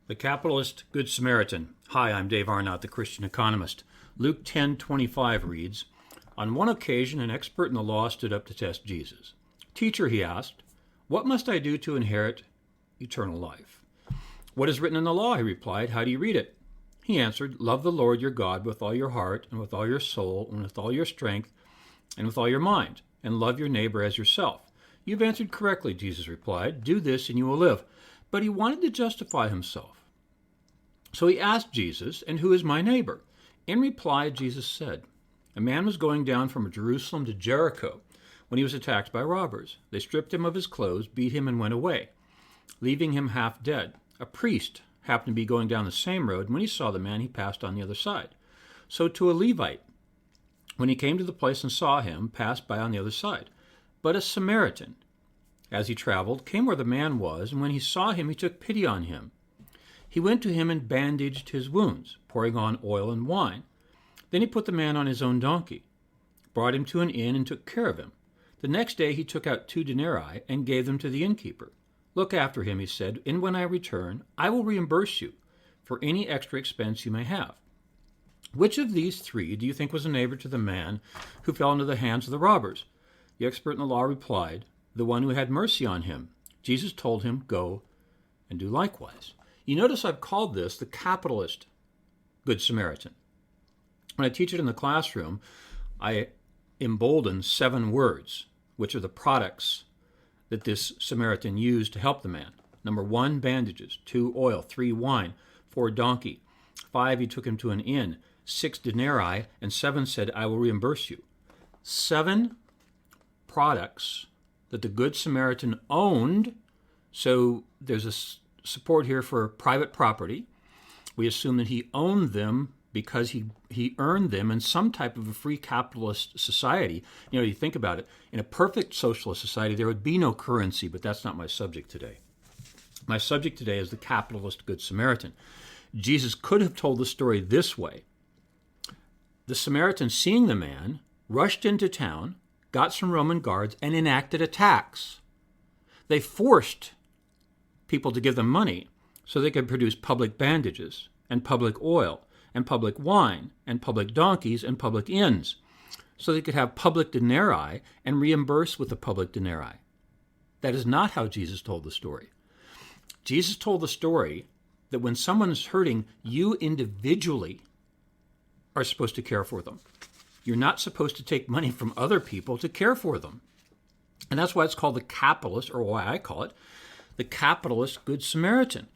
The Capitalist Good Samaritan. Hi, I'm Dave Arnott, the Christian Economist. Luke 10:25 reads, On one occasion, an expert in the law stood up to test Jesus. Teacher, he asked, what must I do to inherit eternal life? What is written in the law? He replied. How do you read it? He answered, Love the Lord your God with all your heart and with all your soul and with all your strength and with all your mind, and love your neighbor as yourself. You've answered correctly, Jesus replied. Do this and you will live. But he wanted to justify himself. So he asked Jesus, and who is my neighbor? In reply, Jesus said, a man was going down from Jerusalem to Jericho when he was attacked by robbers. They stripped him of his clothes, beat him, and went away, leaving him half dead. A priest happened to be going down the same road, and when he saw the man, he passed on the other side. So to a Levite, when he came to the place and saw him, passed by on the other side. But a Samaritan, as he traveled, came where the man was, and when he saw him, he took pity on him. He went to him and bandaged his wounds, pouring on oil and wine. Then he put the man on his own donkey, brought him to an inn, and took care of him. The next day he took out 2 denarii and gave them to the innkeeper. Look after him, he said, and when I return, I will reimburse you for any extra expense you may have. Which of these 3 do you think was a neighbor to the man who fell into the hands of the robbers? The expert in the law replied, the one who had mercy on him. Jesus told him, go and do likewise. You notice I've called this the capitalist Good Samaritan. When I teach it in the classroom, I embolden 7 words, which are the products that this Samaritan used to help the man. Number 1, bandages. 2, oil. 3, wine. 4, donkey. 5, he took him to an inn. 6, denarii. And 7 said, I will reimburse you. 7 products that the Good Samaritan owned. So there's a support here for private property. We assume that he owned them because he earned them in some type of a free capitalist society. You know, you think about it. In a perfect socialist society, there would be no currency, but that's not my subject today. My subject today is the capitalist Good Samaritan. Jesus could have told the story this way. The Samaritan, seeing the man, rushed into town, got some Roman guards, and enacted a tax. They forced people to give them money so they could produce public bandages and public oil and public wine and public donkeys and public inns so they could have public denarii and reimburse with the public denarii. That is not how Jesus told the story. Jesus told the story that when someone is hurting, you individually are supposed to care for them. You're not supposed to take money from other people to care for them. And that's why it's called the capitalist, or why I call it the capitalist Good Samaritan.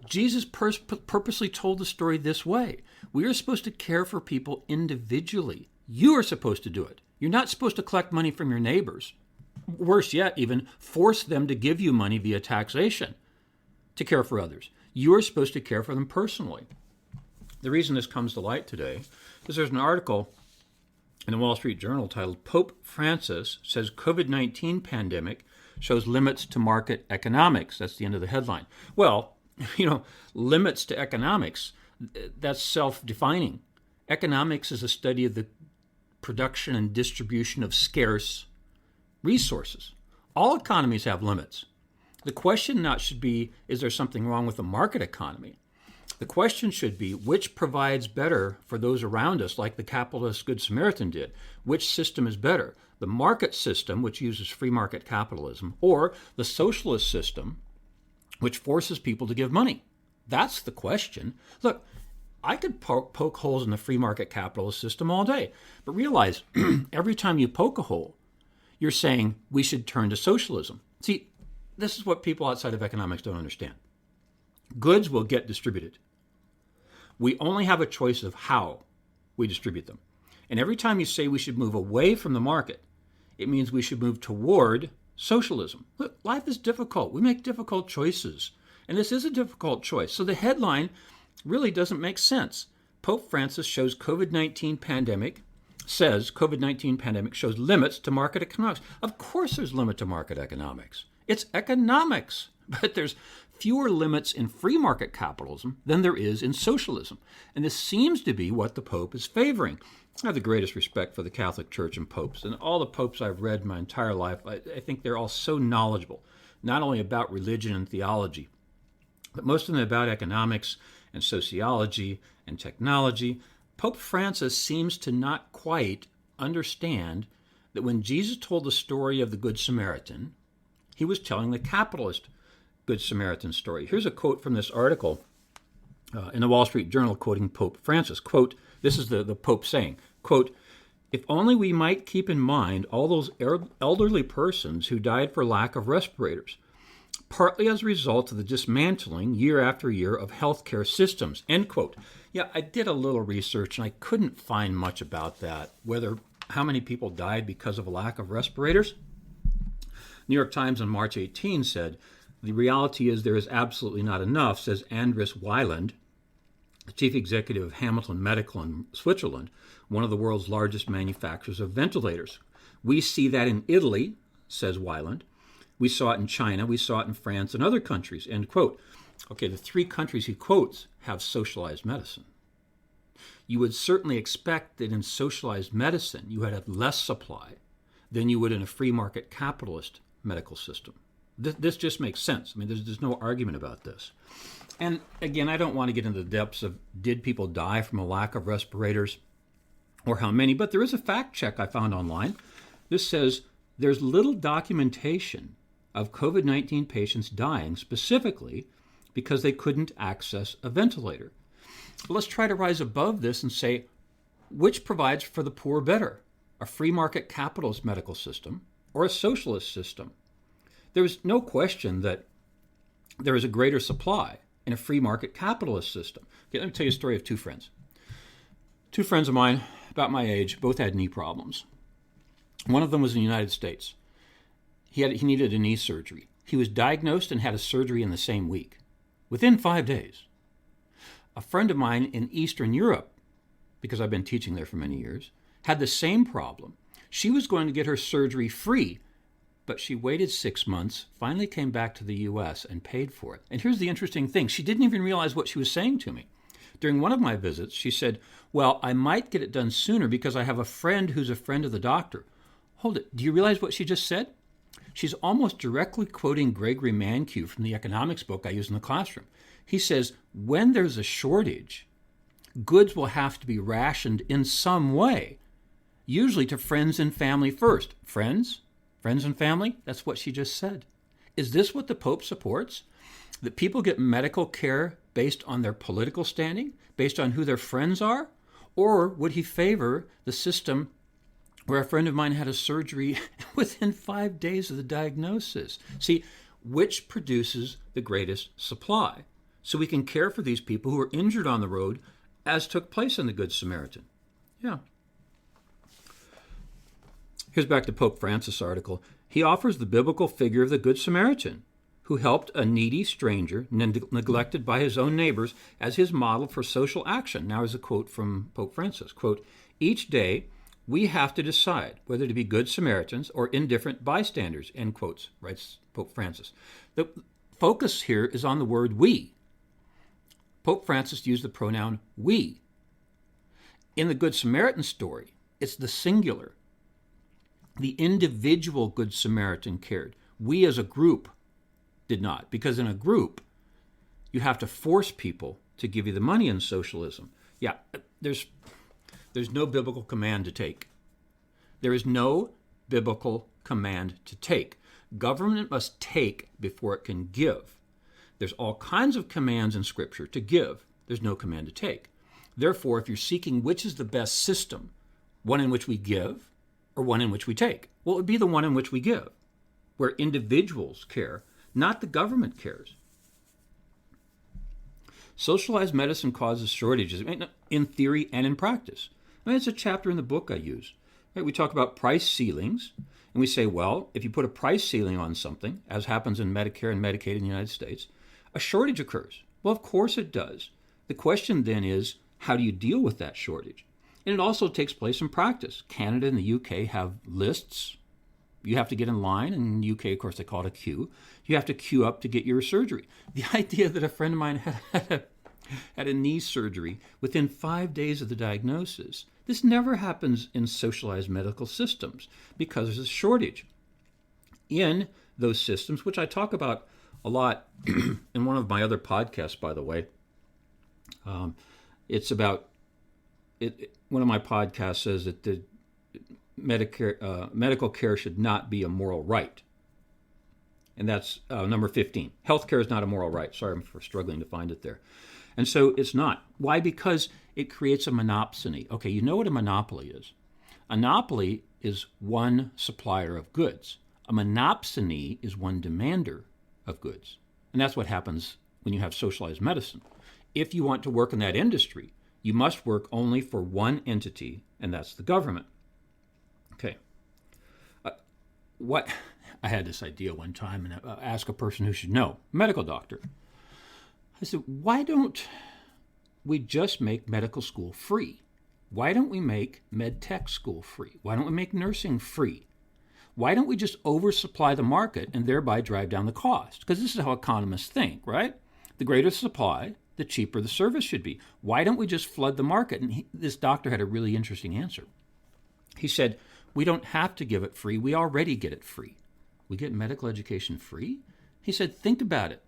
Jesus purposely told the story this way. We are supposed to care for people individually. You are supposed to do it. You're not supposed to collect money from your neighbors. Worse yet, even force them to give you money via taxation to care for others. You are supposed to care for them personally. The reason this comes to light today is there's an article in the Wall Street Journal titled Pope Francis says COVID-19 pandemic shows limits to market economics. That's the end of the headline. Well, limits to economics, that's self-defining. Economics is a study of the production and distribution of scarce resources. All economies have limits. The question not should be, is there something wrong with the market economy? The question should be, which provides better for those around us, like the capitalist Good Samaritan did? Which system is better? The market system, which uses free market capitalism, or the socialist system, which forces people to give money? That's the question. Look, I could poke holes in the free market capitalist system all day, but realize every time you poke a hole, you're saying we should turn to socialism. See, this is what people outside of economics don't understand. Goods will get distributed. We only have a choice of how we distribute them. And every time you say we should move away from the market, it means we should move toward socialism. Look, life is difficult. We make difficult choices. And this is a difficult choice. So the headline really doesn't make sense. Pope Francis says COVID-19 pandemic shows limits to market economics. Of course there's limit to market economics. It's economics. But there's fewer limits in free market capitalism than there is in socialism. And this seems to be what the Pope is favoring. I have the greatest respect for the Catholic Church and popes. And all the popes I've read my entire life, I think they're all so knowledgeable, not only about religion and theology, but most of them about economics and sociology and technology. Pope Francis seems to not quite understand that when Jesus told the story of the Good Samaritan, he was telling the capitalist Good Samaritan story. Here's a quote from this article in the Wall Street Journal quoting Pope Francis. Quote, this is the Pope saying, quote, "If only we might keep in mind all those elderly persons who died for lack of respirators, partly as a result of the dismantling year after year of healthcare systems," end quote. Yeah, I did a little research and I couldn't find much about that, how many people died because of a lack of respirators. New York Times on March 18 said, "The reality is there is absolutely not enough," says Andris Weiland, the chief executive of Hamilton Medical in Switzerland, one of the world's largest manufacturers of ventilators. "We see that in Italy," says Weiland. "We saw it in China, we saw it in France and other countries," end quote. Okay, the 3 countries he quotes have socialized medicine. You would certainly expect that in socialized medicine you would have less supply than you would in a free market capitalist medical system. This just makes sense. I mean, there's no argument about this. And again, I don't want to get into the depths of did people die from a lack of respirators or how many, but there is a fact check I found online. This says there's little documentation of COVID-19 patients dying specifically because they couldn't access a ventilator. But let's try to rise above this and say, which provides for the poor better, a free market capitalist medical system or a socialist system? There is no question that there is a greater supply in a free market capitalist system. Okay, let me tell you a story of 2 friends. 2 friends of mine, about my age, both had knee problems. One of them was in the United States. He needed a knee surgery. He was diagnosed and had a surgery in the same week, within 5 days. A friend of mine in Eastern Europe, because I've been teaching there for many years, had the same problem. She was going to get her surgery free, but she waited 6 months, finally came back to the U.S. and paid for it. And here's the interesting thing. She didn't even realize what she was saying to me. During one of my visits, she said, "Well, I might get it done sooner because I have a friend who's a friend of the doctor." Hold it. Do you realize what she just said? She's almost directly quoting Gregory Mankiw from the economics book I use in the classroom. He says, when there's a shortage, goods will have to be rationed in some way, usually to friends and family first. Friends and family? That's what she just said. Is this what the Pope supports? That people get medical care based on their political standing, based on who their friends are? Or would he favor the system where a friend of mine had a surgery within 5 days of the diagnosis? See, which produces the greatest supply? So we can care for these people who are injured on the road, as took place in the Good Samaritan. Yeah. Here's back to Pope Francis' article. He offers the biblical figure of the Good Samaritan, who helped a needy stranger neglected by his own neighbors as his model for social action. Now is a quote from Pope Francis. Quote, "Each day we have to decide whether to be good Samaritans or indifferent bystanders," end quotes, writes Pope Francis. The focus here is on the word we. Pope Francis used the pronoun we. In the Good Samaritan story, it's the singular. The individual Good Samaritan cared. We as a group did not, because in a group, you have to force people to give you the money in socialism. Yeah, there's no biblical command to take. There is no biblical command to take. Government must take before it can give. There's all kinds of commands in Scripture to give. There's no command to take. Therefore, if you're seeking which is the best system, one in which we give or one in which we take, well, it would be the one in which we give, where individuals care, not the government cares. Socialized medicine causes shortages in theory and in practice. I mean, it's a chapter in the book I use. Right? We talk about price ceilings, and we say, well, if you put a price ceiling on something, as happens in Medicare and Medicaid in the United States, a shortage occurs. Well, of course it does. The question then is, how do you deal with that shortage? And it also takes place in practice. Canada and the UK have lists. You have to get in line. In the UK, of course, they call it a queue. You have to queue up to get your surgery. The idea that a friend of mine had a knee surgery within 5 days of the diagnosis, this never happens in socialized medical systems because there's a shortage. In those systems, which I talk about a lot in one of my other podcasts, by the way. It's about it. One of my podcasts says that the medical care should not be a moral right. And that's number 15. Healthcare is not a moral right. Sorry for struggling to find it there. And so it's not. Why? Because it creates a monopsony. Okay, you know what a monopoly is. A monopoly is one supplier of goods. A monopsony is one demander of goods. And that's what happens when you have socialized medicine. If you want to work in that industry, you must work only for one entity, and that's the government. Okay. I had this idea one time, and I asked a person who should know, a medical doctor. I said, why don't we just make medical school free? Why don't we make med tech school free? Why don't we make nursing free? Why don't we just oversupply the market and thereby drive down the cost? Because this is how economists think, right? The greater supply, the cheaper the service should be. Why don't we just flood the market? And this doctor had a really interesting answer. He said, we don't have to give it free. We already get it free. We get medical education free? He said, think about it.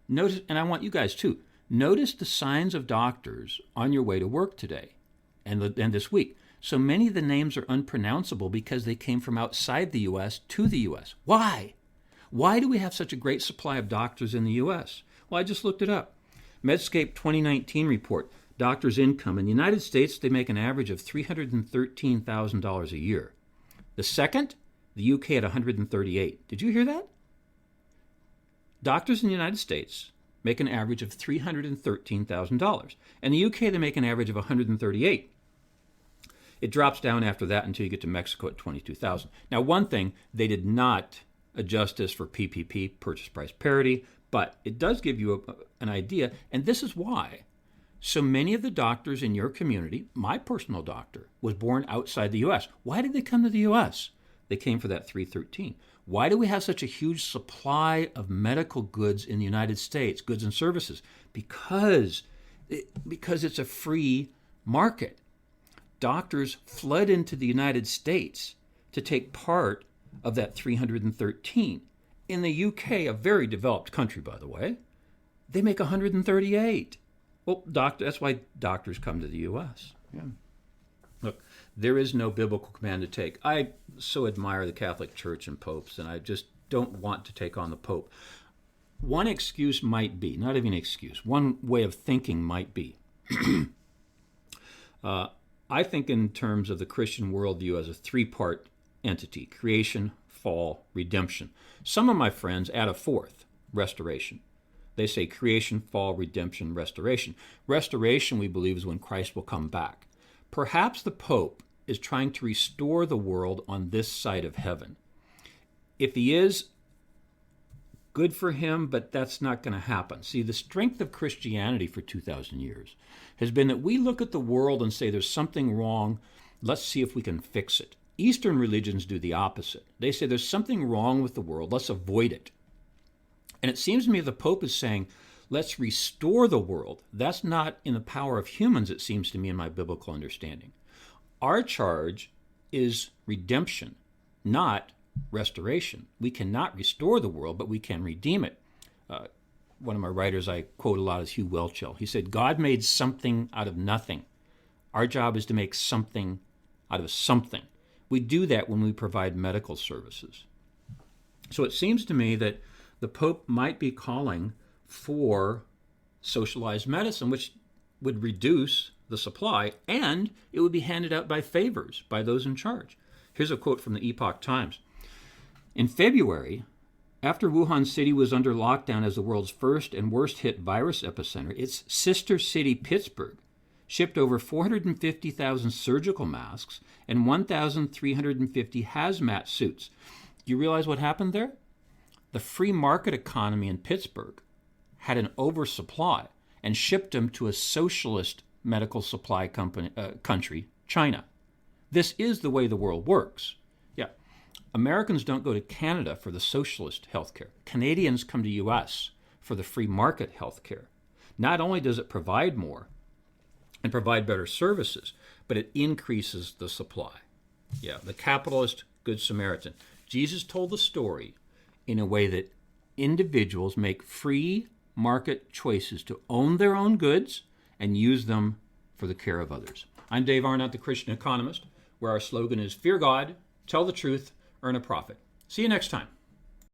Notice, and I want you guys too, notice the signs of doctors on your way to work today and this week. So many of the names are unpronounceable because they came from outside the U.S. to the U.S. Why? Why do we have such a great supply of doctors in the U.S.? Well, I just looked it up. Medscape 2019 report, doctors' income. In the United States, they make an average of $313,000 a year. The second, the UK at $138,000. Did you hear that? Doctors in the United States make an average of $313,000. In the UK, they make an average of $138,000. It drops down after that until you get to Mexico at $22,000. Now, one thing, they did not adjust this for PPP, purchase price parity, but it does give you an idea, and this is why. So many of the doctors in your community, my personal doctor, was born outside the U.S. Why did they come to the U.S.? They came for that 313. Why do we have such a huge supply of medical goods in the United States, goods and services? Because it's a free market. Doctors flood into the United States to take part of that 313. In the UK, a very developed country, by the way, they make 138. Well, that's why doctors come to the U.S. Yeah. Look, there is no biblical command to take. I so admire the Catholic Church and popes, and I just don't want to take on the Pope. One excuse might be, not even an excuse, one way of thinking might be, I think in terms of the Christian worldview as a three-part entity: creation, fall, redemption. Some of my friends add a fourth, restoration. They say creation, fall, redemption, restoration. Restoration, we believe, is when Christ will come back. Perhaps the Pope is trying to restore the world on this side of heaven. If he is, good for him, but that's not going to happen. See, the strength of Christianity for 2,000 years has been that we look at the world and say there's something wrong. Let's see if we can fix it. Eastern religions do the opposite. They say there's something wrong with the world. Let's avoid it. And it seems to me the Pope is saying, let's restore the world. That's not in the power of humans, it seems to me, in my biblical understanding. Our charge is redemption, not restoration. We cannot restore the world, but we can redeem it. One of my writers I quote a lot is Hugh Welchel. He said, God made something out of nothing. Our job is to make something out of something. We do that when we provide medical services. So it seems to me that the Pope might be calling for socialized medicine, which would reduce the supply, and it would be handed out by favors by those in charge. Here's a quote from the Epoch Times. In February, after Wuhan City was under lockdown as the world's first and worst hit virus epicenter, its sister city, Pittsburgh, shipped over 450,000 surgical masks and 1,350 hazmat suits. Do you realize what happened there? The free market economy in Pittsburgh had an oversupply and shipped them to a socialist medical supply country, China. This is the way the world works. Yeah, Americans don't go to Canada for the socialist healthcare. Canadians come to U.S. for the free market healthcare. Not only does it provide more and provide better services, but it increases the supply. Yeah, the capitalist Good Samaritan. Jesus told the story in a way that individuals make free market choices to own their own goods and use them for the care of others. I'm Dave Arnott, the Christian Economist, where our slogan is Fear God, Tell the Truth, Earn a Profit. See you next time.